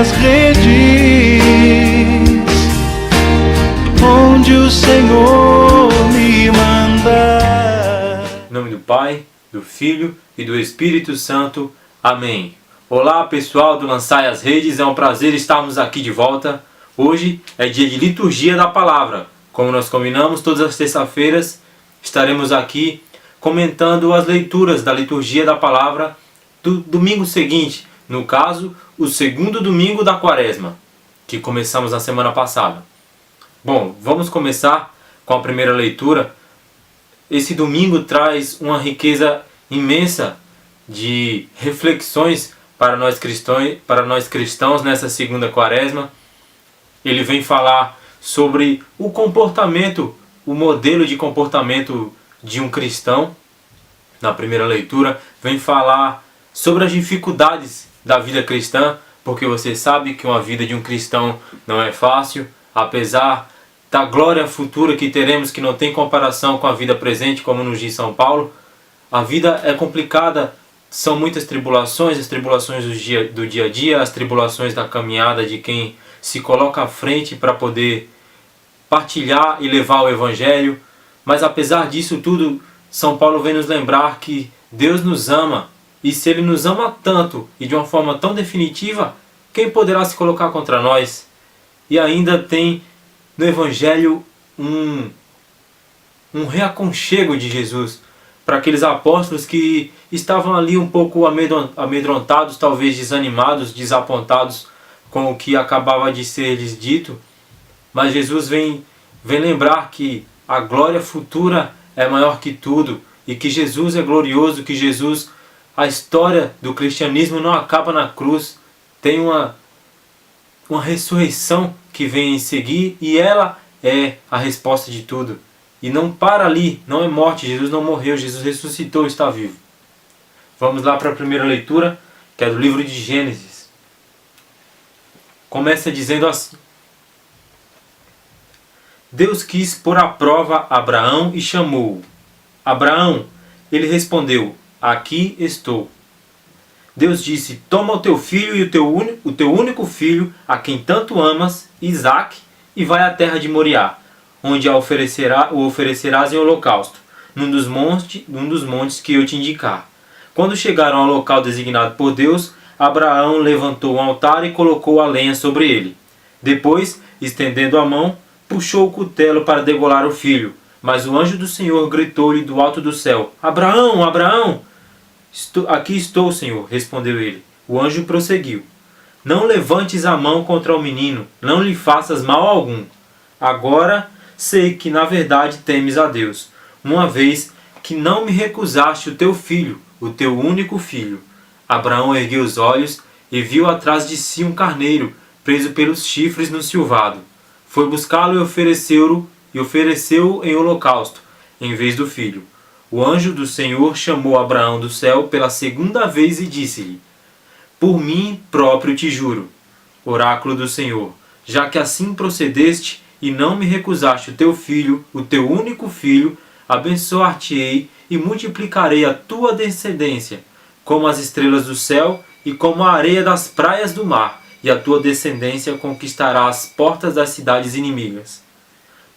as redes onde o Senhor me mandar. Em nome do Pai, do Filho e do Espírito Santo. Amém. Olá pessoal do Lançai as Redes, é um prazer estarmos aqui de volta. Hoje é dia de liturgia da palavra. Como nós combinamos, todas as terças-feiras estaremos aqui comentando as leituras da liturgia da palavra do domingo seguinte. No caso, o segundo domingo da quaresma, que começamos na semana passada. Bom, vamos começar com a primeira leitura. Esse domingo traz uma riqueza imensa de reflexões para nós cristãos nessa segunda quaresma. Ele vem falar sobre o comportamento, o modelo de comportamento de um cristão. Na primeira leitura, vem falar sobre as dificuldades da vida cristã, porque você sabe que uma vida de um cristão não é fácil, apesar da glória futura que teremos, que não tem comparação com a vida presente, como nos diz São Paulo. A vida é complicada, são muitas tribulações, as tribulações do dia a dia, as tribulações da caminhada de quem se coloca à frente para poder partilhar e levar o Evangelho. Mas apesar disso tudo, São Paulo vem nos lembrar que Deus nos ama, e se Ele nos ama tanto e de uma forma tão definitiva, quem poderá se colocar contra nós? E ainda tem no Evangelho um reaconchego de Jesus para aqueles apóstolos que estavam ali um pouco amedrontados, talvez desanimados, desapontados com o que acabava de ser lhes dito. Mas Jesus vem lembrar que a glória futura é maior que tudo, e que Jesus é glorioso, que Jesus, a história do cristianismo não acaba na cruz, tem uma ressurreição que vem em seguir, e ela é a resposta de tudo. E não para ali, não é morte, Jesus não morreu, Jesus ressuscitou e está vivo. Vamos lá para a primeira leitura, que é do livro de Gênesis. Começa dizendo assim: Deus quis pôr à prova Abraão e chamou-o. Abraão, ele respondeu: aqui estou. Deus disse: toma o teu filho e o teu único filho, a quem tanto amas, Isaque, e vai à terra de Moriá, onde o oferecerás em holocausto, num dos montes que eu te indicar. Quando chegaram ao local designado por Deus, Abraão levantou um altar e colocou a lenha sobre ele. Depois, estendendo a mão, puxou o cutelo para degolar o filho. Mas o anjo do Senhor gritou-lhe do alto do céu: Abraão, Abraão! Aqui estou, Senhor, respondeu ele. O anjo prosseguiu: não levantes a mão contra o menino, não lhe faças mal algum. Agora sei que na verdade temes a Deus, uma vez que não me recusaste o teu filho, o teu único filho. Abraão ergueu os olhos e viu atrás de si um carneiro, preso pelos chifres no silvado. Foi buscá-lo e ofereceu-o em holocausto, em vez do filho. O anjo do Senhor chamou Abraão do céu pela segunda vez e disse-lhe: por mim próprio te juro, oráculo do Senhor, já que assim procedeste e não me recusaste o teu filho, o teu único filho, abençoar-te-ei e multiplicarei a tua descendência, como as estrelas do céu e como a areia das praias do mar, e a tua descendência conquistará as portas das cidades inimigas.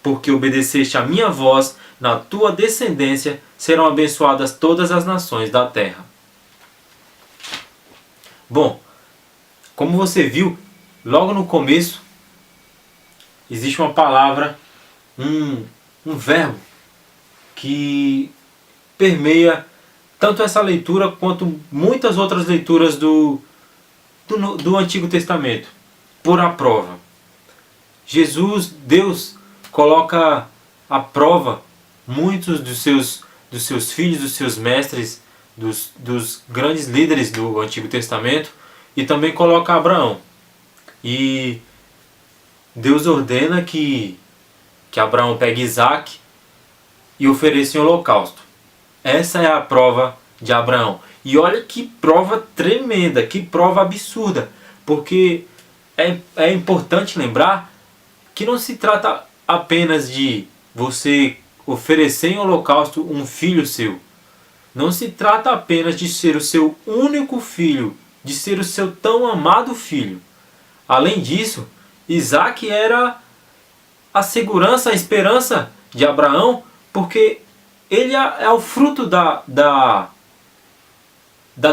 Porque obedeceste a minha voz, na tua descendência serão abençoadas todas as nações da terra. Bom, como você viu, logo no começo, existe uma palavra, um verbo, que permeia tanto essa leitura quanto muitas outras leituras do Antigo Testamento. Por à prova. Deus coloca à prova muitos dos seus filhos, dos seus mestres, dos grandes líderes do Antigo Testamento, e também coloca Abraão. E Deus ordena que Abraão pegue Isaque e ofereça em holocausto. Essa é a prova de Abraão. E olha que prova tremenda, que prova absurda, porque é importante lembrar que não se trata apenas de você oferecer em holocausto um filho seu. Não se trata apenas de ser o seu único filho, de ser o seu tão amado filho. Além disso, Isaac era a segurança, a esperança de Abraão, porque ele é o fruto da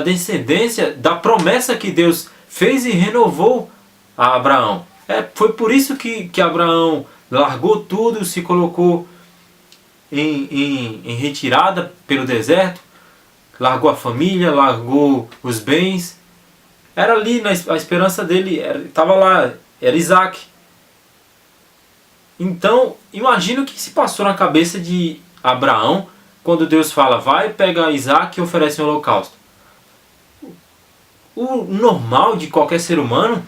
descendência, da promessa que Deus fez e renovou a Abraão. Foi por isso que Abraão largou tudo, se colocou em retirada pelo deserto, largou a família, largou os bens. Era ali, a esperança dele estava lá, era Isaac. Então, imagina o que se passou na cabeça de Abraão quando Deus fala, vai, pega Isaac e oferece um holocausto. O normal de qualquer ser humano,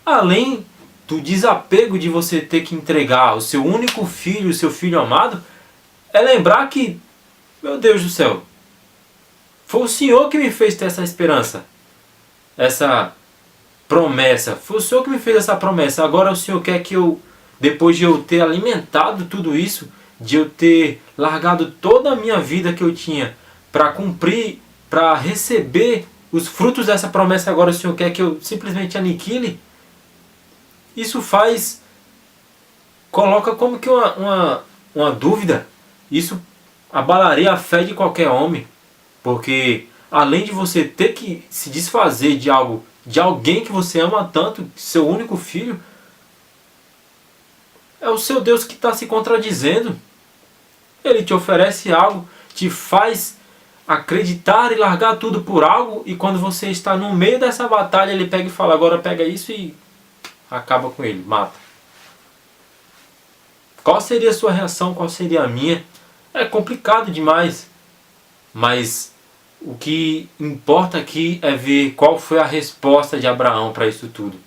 além do desapego de você ter que entregar o seu único filho, o seu filho amado, é lembrar que, meu Deus do céu, foi o Senhor que me fez ter essa esperança, essa promessa. Foi o Senhor que me fez essa promessa. Agora o Senhor quer que eu, depois de eu ter alimentado tudo isso, de eu ter largado toda a minha vida que eu tinha para cumprir, para receber os frutos dessa promessa, agora o Senhor quer que eu simplesmente aniquile? Isso coloca como que uma dúvida. Isso abalaria a fé de qualquer homem, porque além de você ter que se desfazer de algo, de alguém que você ama tanto, seu único filho, é o seu Deus que está se contradizendo. Ele te oferece algo, te faz acreditar e largar tudo por algo, e quando você está no meio dessa batalha, ele pega e fala, agora pega isso e acaba com ele, mata. Qual seria a sua reação? Qual seria a minha? É complicado demais, mas o que importa aqui é ver qual foi a resposta de Abraão para isso tudo.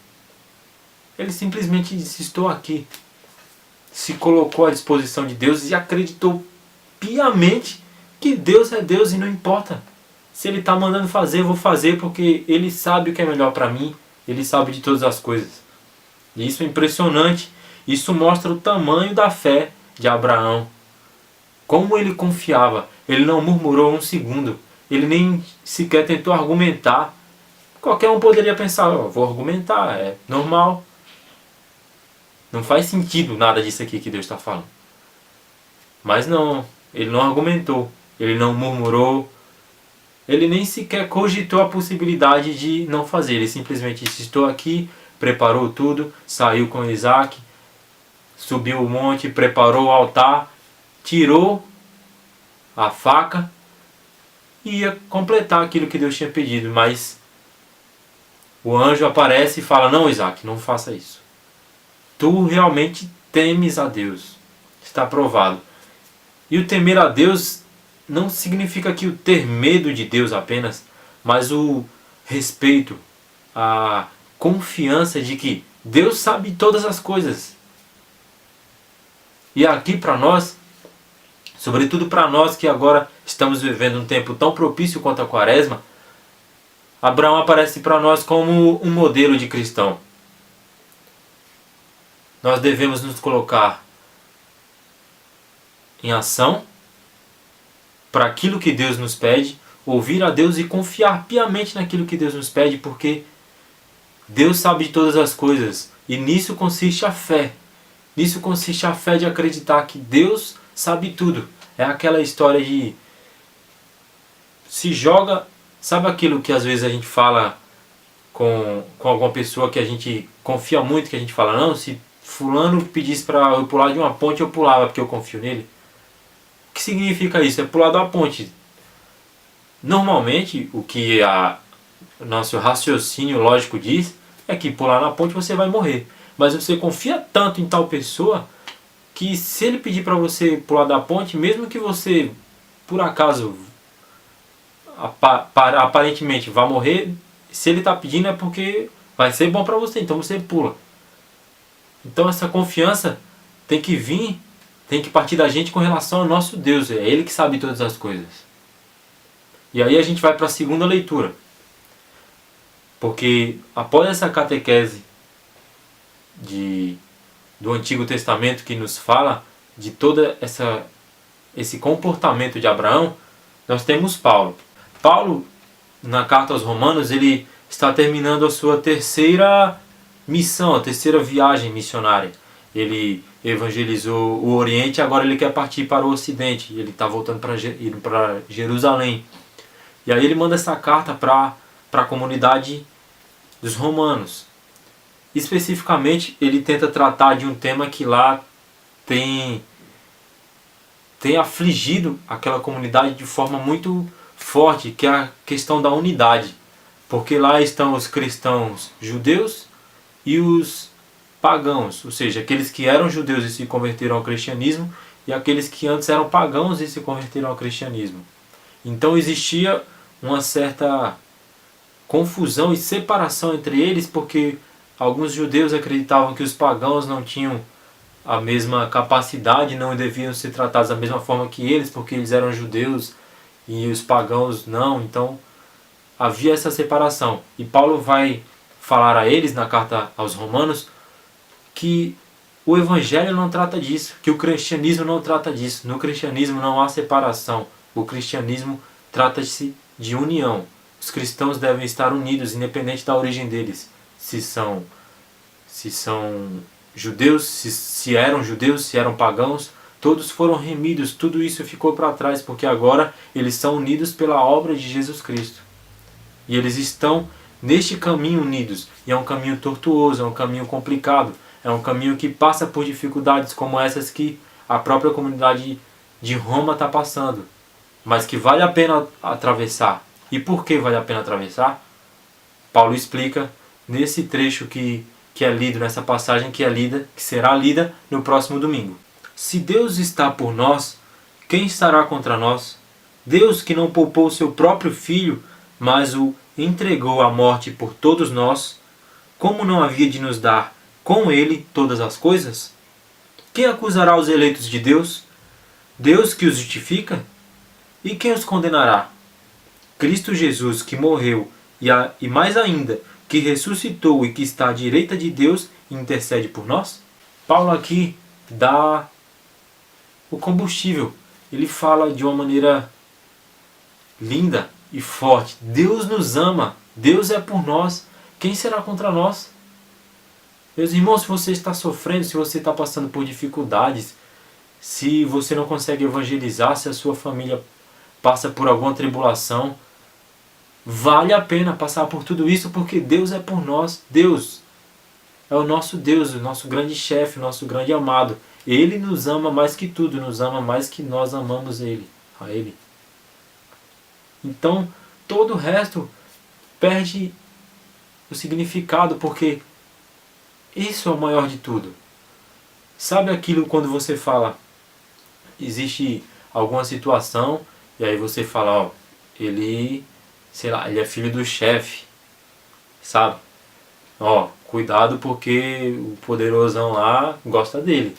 Ele simplesmente disse, estou aqui. Se colocou à disposição de Deus e acreditou piamente que Deus é Deus e não importa. Se Ele está mandando fazer, eu vou fazer porque Ele sabe o que é melhor para mim. Ele sabe de todas as coisas. E isso é impressionante. Isso mostra o tamanho da fé de Abraão. Como ele confiava. Ele não murmurou um segundo. Ele nem sequer tentou argumentar. Qualquer um poderia pensar, vou argumentar, é normal. Não faz sentido nada disso aqui que Deus está falando. Mas não, ele não argumentou. Ele não murmurou. Ele nem sequer cogitou a possibilidade de não fazer. Ele simplesmente disse, estou aqui, preparou tudo, saiu com Isaac, subiu o monte, preparou o altar, tirou a faca e ia completar aquilo que Deus tinha pedido. Mas o anjo aparece e fala, não, Isaac, não faça isso. Tu realmente temes a Deus. Está provado. E o temer a Deus não significa que o ter medo de Deus apenas, mas o respeito, a confiança de que Deus sabe todas as coisas. E aqui para nós, sobretudo para nós que agora estamos vivendo um tempo tão propício quanto a Quaresma, Abraão aparece para nós como um modelo de cristão. Nós devemos nos colocar em ação para aquilo que Deus nos pede, ouvir a Deus e confiar piamente naquilo que Deus nos pede, porque Deus sabe de todas as coisas e nisso consiste a fé. Nisso consiste a fé de acreditar que Deus sabe tudo. É aquela história de se joga, sabe aquilo que às vezes a gente fala com alguma pessoa que a gente confia muito, que a gente fala, não, se fulano pedisse para eu pular de uma ponte, eu pulava porque eu confio nele. O que significa isso? É pular da ponte. Normalmente, o que o nosso raciocínio lógico diz é que pular na ponte você vai morrer. Mas você confia tanto em tal pessoa que se ele pedir para você pular da ponte, mesmo que você, por acaso, aparentemente vá morrer, se ele está pedindo é porque vai ser bom para você, então você pula. Então essa confiança tem que vir, tem que partir da gente com relação ao nosso Deus. É Ele que sabe todas as coisas. E aí a gente vai para a segunda leitura. Porque após essa catequese do Antigo Testamento que nos fala de todo esse comportamento de Abraão, nós temos Paulo. Paulo, na carta aos Romanos, ele está terminando a sua terceira missão, a terceira viagem missionária. Ele evangelizou o Oriente e agora ele quer partir para o Ocidente. Ele está voltando para Jerusalém. E aí ele manda essa carta para a comunidade dos romanos. Especificamente, ele tenta tratar de um tema que lá tem afligido aquela comunidade de forma muito forte, que é a questão da unidade. Porque lá estão os cristãos judeus e os pagãos, ou seja, aqueles que eram judeus e se converteram ao cristianismo e aqueles que antes eram pagãos e se converteram ao cristianismo. Então existia uma certa confusão e separação entre eles, porque alguns judeus acreditavam que os pagãos não tinham a mesma capacidade, não deviam ser tratados da mesma forma que eles, porque eles eram judeus e os pagãos não. Então havia essa separação. E Paulo vai falar a eles na carta aos Romanos que o Evangelho não trata disso, que o cristianismo não trata disso. No cristianismo não há separação. O cristianismo trata-se de união. Os cristãos devem estar unidos, independente da origem deles. Se são judeus, se eram judeus, se eram pagãos, todos foram remidos, tudo isso ficou para trás, porque agora eles são unidos pela obra de Jesus Cristo. E eles estão neste caminho unidos. E é um caminho tortuoso, é um caminho complicado, é um caminho que passa por dificuldades como essas que a própria comunidade de Roma está passando, mas que vale a pena atravessar. E por que vale a pena atravessar? Paulo explica nesse trecho que é lido, nessa passagem que será lida no próximo domingo. Se Deus está por nós, quem estará contra nós? Deus que não poupou seu próprio Filho, mas o entregou à morte por todos nós, como não havia de nos dar com ele todas as coisas? Quem acusará os eleitos de Deus? Deus que os justifica? E quem os condenará? Cristo Jesus, que morreu e mais ainda, que ressuscitou e que está à direita de Deus e intercede por nós? Paulo aqui dá o combustível. Ele fala de uma maneira linda e forte. Deus nos ama. Deus é por nós. Quem será contra nós? Meus irmãos, se você está sofrendo, se você está passando por dificuldades, se você não consegue evangelizar, se a sua família passa por alguma tribulação, vale a pena passar por tudo isso, porque Deus é por nós. Deus é o nosso Deus, o nosso grande chefe, o nosso grande amado. Ele nos ama mais que tudo, nos ama mais que nós amamos a Ele. Então, todo o resto perde o significado, porque isso é o maior de tudo. Sabe aquilo quando você fala, existe alguma situação, e aí você fala, ó, ele é filho do chefe, sabe? Ó, cuidado porque o poderosão lá gosta dele,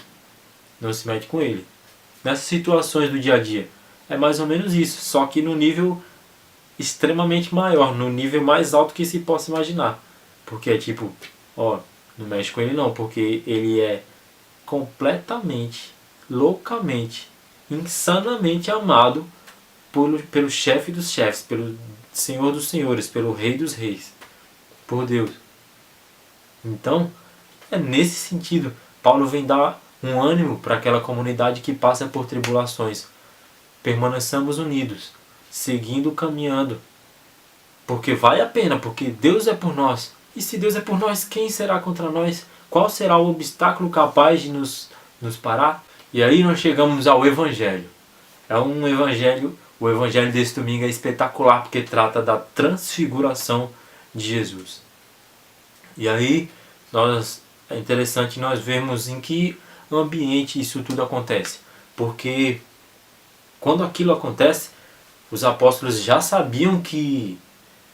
não se mete com ele. Nessas situações do dia a dia, é mais ou menos isso, só que no nível extremamente maior, no nível mais alto que se possa imaginar. Porque é tipo, ó, não mexe com ele não, porque ele é completamente, loucamente, insanamente amado pelo chefe dos chefes, pelo Senhor dos senhores, pelo Rei dos reis, por Deus. Então, é nesse sentido, Paulo vem dar um ânimo para aquela comunidade que passa por tribulações. Permaneçamos unidos, seguindo, caminhando, porque vale a pena, porque Deus é por nós. E se Deus é por nós, quem será contra nós? Qual será o obstáculo capaz de nos parar? E aí nós chegamos ao Evangelho. O Evangelho desse domingo é espetacular, porque trata da transfiguração de Jesus. E aí é interessante nós vermos em que ambiente isso tudo acontece. Porque quando aquilo acontece, os apóstolos já sabiam que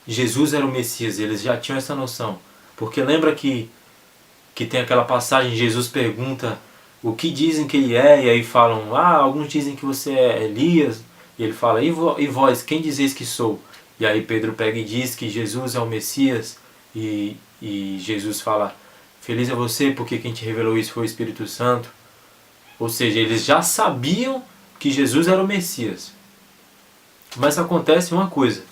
Jesus era o Messias, eles já tinham essa noção. Porque lembra que tem aquela passagem, Jesus pergunta o que dizem que ele é, e aí falam, alguns dizem que você é Elias, e ele fala, e vós, quem dizeis que sou? E aí Pedro pega e diz que Jesus é o Messias, e Jesus fala, feliz é você, porque quem te revelou isso foi o Espírito Santo. Ou seja, eles já sabiam que Jesus era o Messias. Mas acontece uma coisa,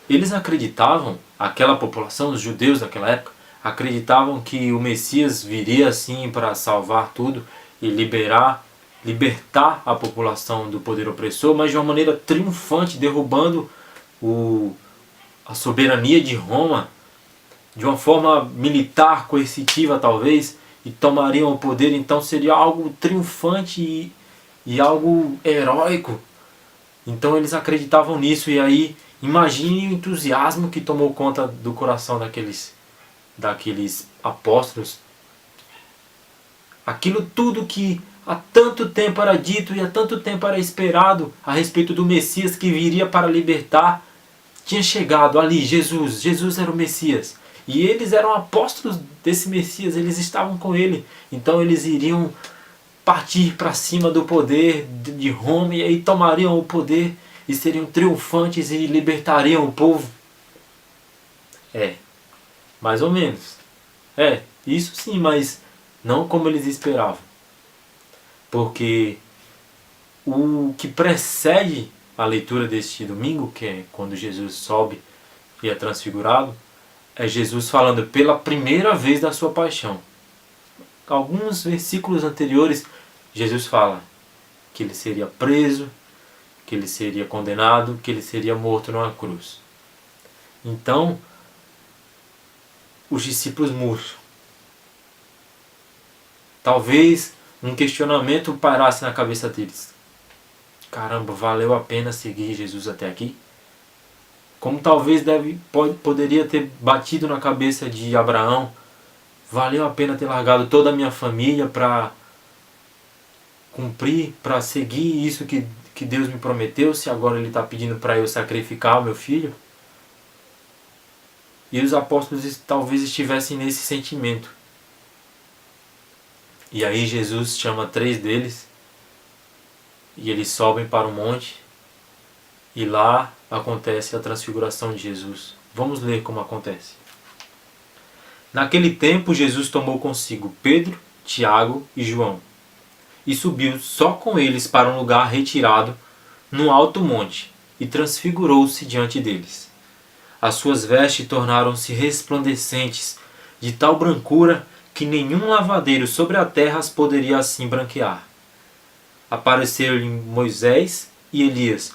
eles acreditavam, aquela população, os judeus daquela época, acreditavam que o Messias viria assim para salvar tudo e libertar a população do poder opressor, mas de uma maneira triunfante, derrubando a soberania de Roma de uma forma militar, coercitiva talvez, e tomariam o poder. Então seria algo triunfante e algo heróico. Então eles acreditavam nisso, e aí imagine o entusiasmo que tomou conta do coração daqueles apóstolos. Aquilo tudo que há tanto tempo era dito e há tanto tempo era esperado a respeito do Messias que viria para libertar, tinha chegado ali. Jesus era o Messias. E eles eram apóstolos desse Messias, eles estavam com ele. Então eles iriam partir para cima do poder de Roma, e aí tomariam o poder e seriam triunfantes e libertariam o povo. Mais ou menos. Isso sim, mas não como eles esperavam. Porque o que precede a leitura deste domingo, que é quando Jesus sobe e é transfigurado, é Jesus falando pela primeira vez da sua paixão. Alguns versículos anteriores, Jesus fala que ele seria preso, que ele seria condenado, que ele seria morto numa cruz. Então, os discípulos murcham. Talvez um questionamento parasse na cabeça deles. Caramba, valeu a pena seguir Jesus até aqui? Como talvez poderia ter batido na cabeça de Abraão, valeu a pena ter largado toda a minha família para cumprir, para seguir isso que Deus me prometeu, se agora Ele está pedindo para eu sacrificar o meu filho? E os apóstolos talvez estivessem nesse sentimento. E aí Jesus chama 3 deles, e eles sobem para o monte, e lá acontece a transfiguração de Jesus. Vamos ler como acontece. Naquele tempo Jesus tomou consigo Pedro, Tiago e João, e subiu só com eles para um lugar retirado, num alto monte, e transfigurou-se diante deles. As suas vestes tornaram-se resplandecentes, de tal brancura que nenhum lavadeiro sobre a terra as poderia assim branquear. Apareceram-lhe Moisés e Elias,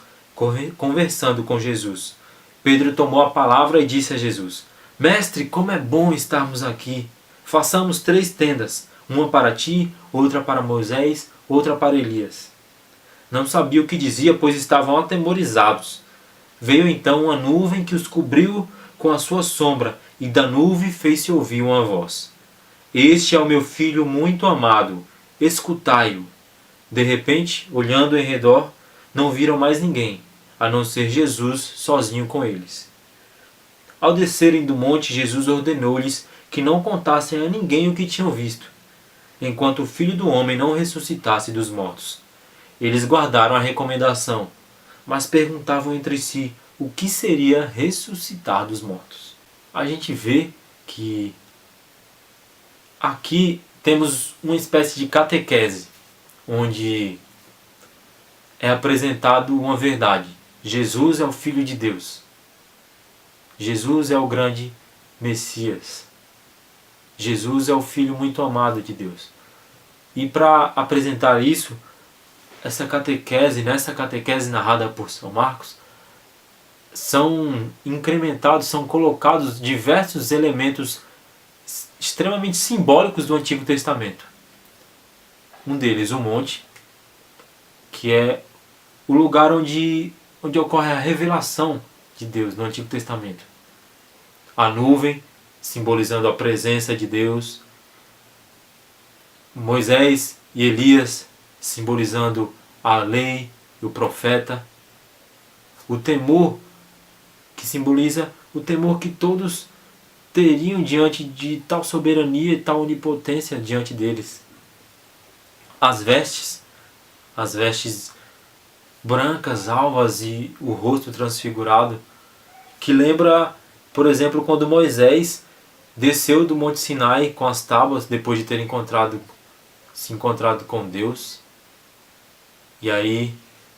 conversando com Jesus. Pedro tomou a palavra e disse a Jesus: Mestre, como é bom estarmos aqui. Façamos 3 tendas, uma para ti, outra para Moisés, outra para Elias. Não sabia o que dizia, pois estavam atemorizados. Veio então uma nuvem que os cobriu com a sua sombra, e da nuvem fez-se ouvir uma voz: Este é o meu filho muito amado, escutai-o. De repente, olhando em redor, não viram mais ninguém, a não ser Jesus sozinho com eles. Ao descerem do monte, Jesus ordenou-lhes que não contassem a ninguém o que tinham visto, enquanto o Filho do Homem não ressuscitasse dos mortos. Eles guardaram a recomendação, mas perguntavam entre si o que seria ressuscitar dos mortos. A gente vê que aqui temos uma espécie de catequese, onde é apresentado uma verdade. Jesus é o Filho de Deus. Jesus é o grande Messias. Jesus é o Filho muito amado de Deus. E para apresentar isso, nessa catequese narrada por São Marcos, são incrementados, são colocados diversos elementos extremamente simbólicos do Antigo Testamento. Um deles, o monte, que é o lugar onde ocorre a revelação de Deus no Antigo Testamento. A nuvem, simbolizando a presença de Deus. Moisés e Elias, simbolizando a lei e o profeta. O temor, que simboliza o temor que todos teriam diante de tal soberania e tal onipotência diante deles. As vestes brancas, alvas, e o rosto transfigurado, que lembra, por exemplo, quando Moisés desceu do Monte Sinai com as tábuas depois de ter se encontrado com Deus. E aí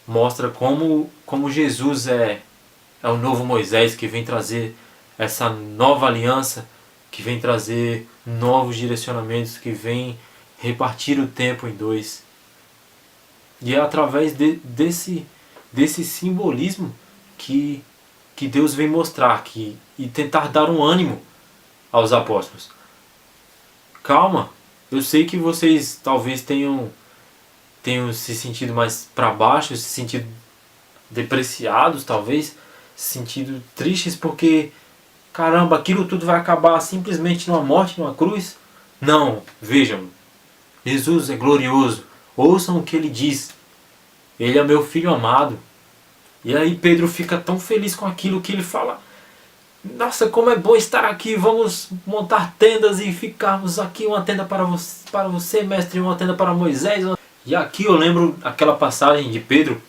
mostra como Jesus é o novo Moisés, que vem trazer essa nova aliança que vem trazer novos direcionamentos, que vem repartir o tempo em dois. E é através desse simbolismo que Deus vem mostrar e tentar dar um ânimo aos apóstolos. Calma, eu sei que vocês talvez tenham se sentido mais para baixo, se sentido depreciados, talvez, se sentido tristes porque, caramba, aquilo tudo vai acabar simplesmente numa morte, numa cruz. Não, vejam, Jesus é glorioso, ouçam o que ele diz. Ele é meu filho amado. E aí Pedro fica tão feliz com aquilo que ele fala: nossa, como é bom estar aqui, vamos montar tendas e ficarmos aqui, uma tenda para você, mestre, uma tenda para Moisés. E aqui eu lembro aquela passagem de Pedro,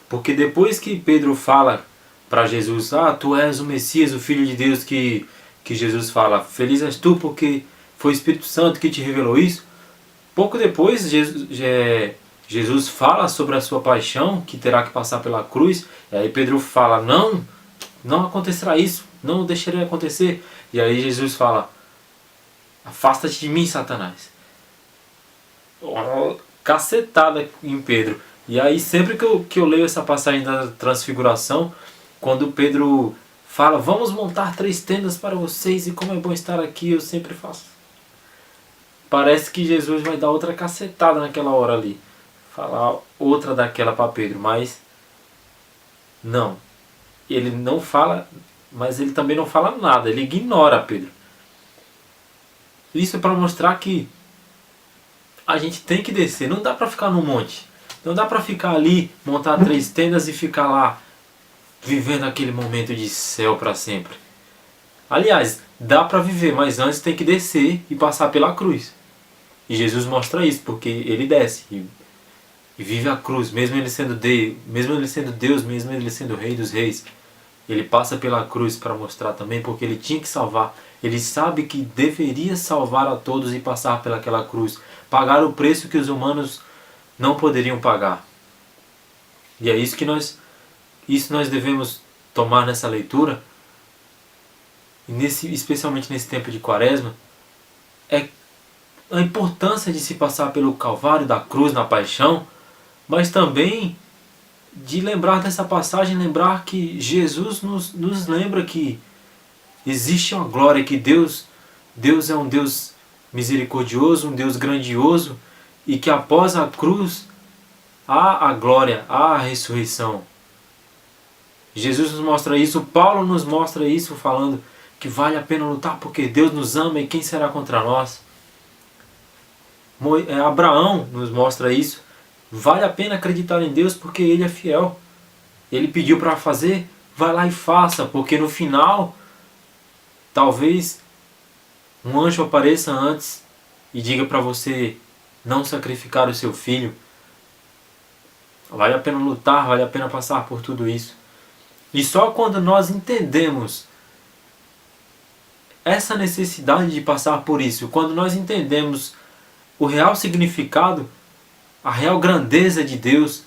porque depois que Pedro fala para Jesus: ah, tu és o Messias, o Filho de Deus, que Jesus fala: feliz és tu porque foi o Espírito Santo que te revelou isso. Pouco depois Jesus fala sobre a sua paixão, que terá que passar pela cruz. E aí Pedro fala: não acontecerá isso, não deixarei acontecer. E aí Jesus fala: afasta-te de mim, Satanás. Cacetada em Pedro. E aí sempre que eu leio essa passagem da transfiguração, quando Pedro fala: vamos montar 3 tendas para vocês e como é bom estar aqui, eu sempre faço. Parece que Jesus vai dar outra cacetada naquela hora ali, falar outra daquela para Pedro, mas não. Ele não fala, mas ele também não fala nada, ele ignora Pedro. Isso é para mostrar que a gente tem que descer, não dá para ficar no monte. Não dá para ficar ali, montar 3 tendas e ficar lá vivendo aquele momento de céu para sempre. Aliás, dá para viver, mas antes tem que descer e passar pela cruz. E Jesus mostra isso, porque ele desce e vive a cruz, mesmo ele sendo Deus, mesmo ele sendo Rei dos Reis. Ele passa pela cruz para mostrar também, porque ele tinha que salvar. Ele sabe que deveria salvar a todos e passar pelaquela cruz, pagar o preço que os humanos não poderiam pagar. E é isso que nós devemos tomar nessa leitura, e especialmente nesse tempo de Quaresma, é a importância de se passar pelo Calvário, da cruz, na paixão, mas também de lembrar dessa passagem, lembrar que Jesus nos lembra que existe uma glória, que Deus é um Deus misericordioso, um Deus grandioso, e que após a cruz há a glória, há a ressurreição. Jesus nos mostra isso, Paulo nos mostra isso, falando que vale a pena lutar porque Deus nos ama e quem será contra nós? Abraão nos mostra isso. Vale a pena acreditar em Deus porque Ele é fiel. Ele pediu para fazer, vai lá e faça, porque no final, talvez um anjo apareça antes e diga para você não sacrificar o seu filho. Vale a pena lutar, vale a pena passar por tudo isso. E só quando nós entendemos essa necessidade de passar por isso, quando nós entendemos o real significado, a real grandeza de Deus,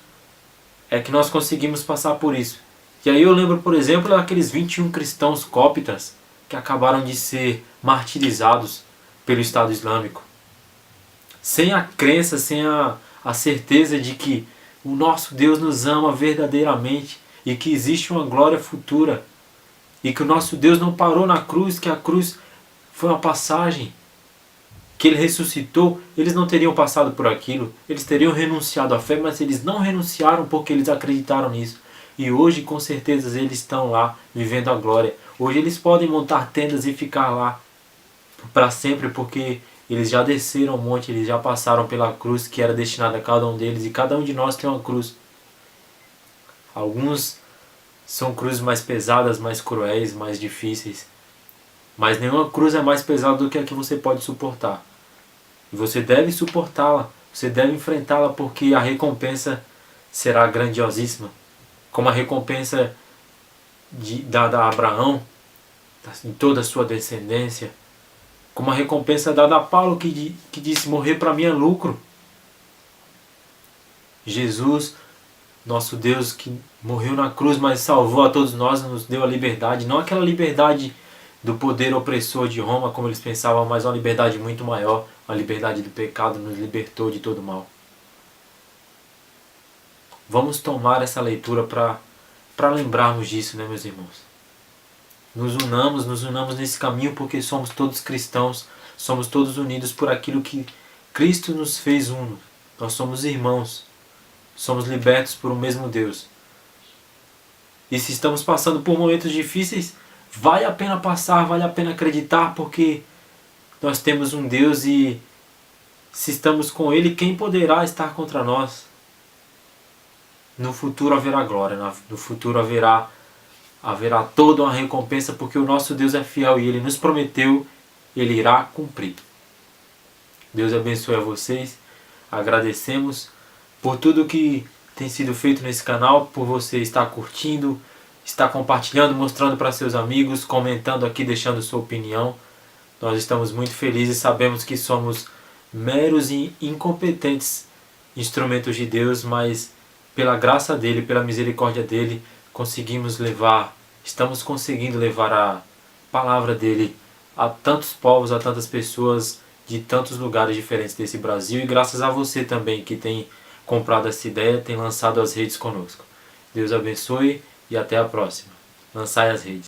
é que nós conseguimos passar por isso. E aí eu lembro, por exemplo, daqueles 21 cristãos cóptas que acabaram de ser martirizados pelo Estado Islâmico. Sem a crença, sem a certeza de que o nosso Deus nos ama verdadeiramente e que existe uma glória futura. E que o nosso Deus não parou na cruz, que a cruz foi uma passagem, que Ele ressuscitou. Eles não teriam passado por aquilo, eles teriam renunciado à fé, mas eles não renunciaram porque eles acreditaram nisso. E hoje, com certeza, eles estão lá, vivendo a glória. Hoje eles podem montar tendas e ficar lá para sempre, porque eles já desceram o monte, eles já passaram pela cruz que era destinada a cada um deles, e cada um de nós tem uma cruz. Alguns são cruzes mais pesadas, mais cruéis, mais difíceis. Mas nenhuma cruz é mais pesada do que a que você pode suportar. E você deve suportá-la, você deve enfrentá-la, porque a recompensa será grandiosíssima. Como a recompensa dada a Abraão, em toda a sua descendência. Como a recompensa dada a Paulo, que disse: morrer para mim é lucro. Jesus, nosso Deus, que morreu na cruz, mas salvou a todos nós, nos deu a liberdade. Não aquela liberdade do poder opressor de Roma, como eles pensavam, mas uma liberdade muito maior, a liberdade do pecado nos libertou de todo mal. Vamos tomar essa leitura para lembrarmos disso, né, meus irmãos? Nos unamos nesse caminho, porque somos todos cristãos, somos todos unidos por aquilo que Cristo nos fez uno. Nós somos irmãos, somos libertos por um mesmo Deus. E se estamos passando por momentos difíceis, vale a pena passar, vale a pena acreditar, porque nós temos um Deus e se estamos com Ele, quem poderá estar contra nós? No futuro haverá glória, no futuro haverá toda uma recompensa, porque o nosso Deus é fiel e Ele nos prometeu, Ele irá cumprir. Deus abençoe a vocês, agradecemos por tudo que tem sido feito nesse canal, por você estar curtindo, estar compartilhando, mostrando para seus amigos, comentando aqui, deixando sua opinião. Nós estamos muito felizes, sabemos que somos meros e incompetentes instrumentos de Deus, mas pela graça dele, pela misericórdia dele, estamos conseguindo levar a palavra dele a tantos povos, a tantas pessoas de tantos lugares diferentes desse Brasil, e graças a você também que tem comprado essa ideia, tem lançado as redes conosco. Deus abençoe e até a próxima. Lançai as redes.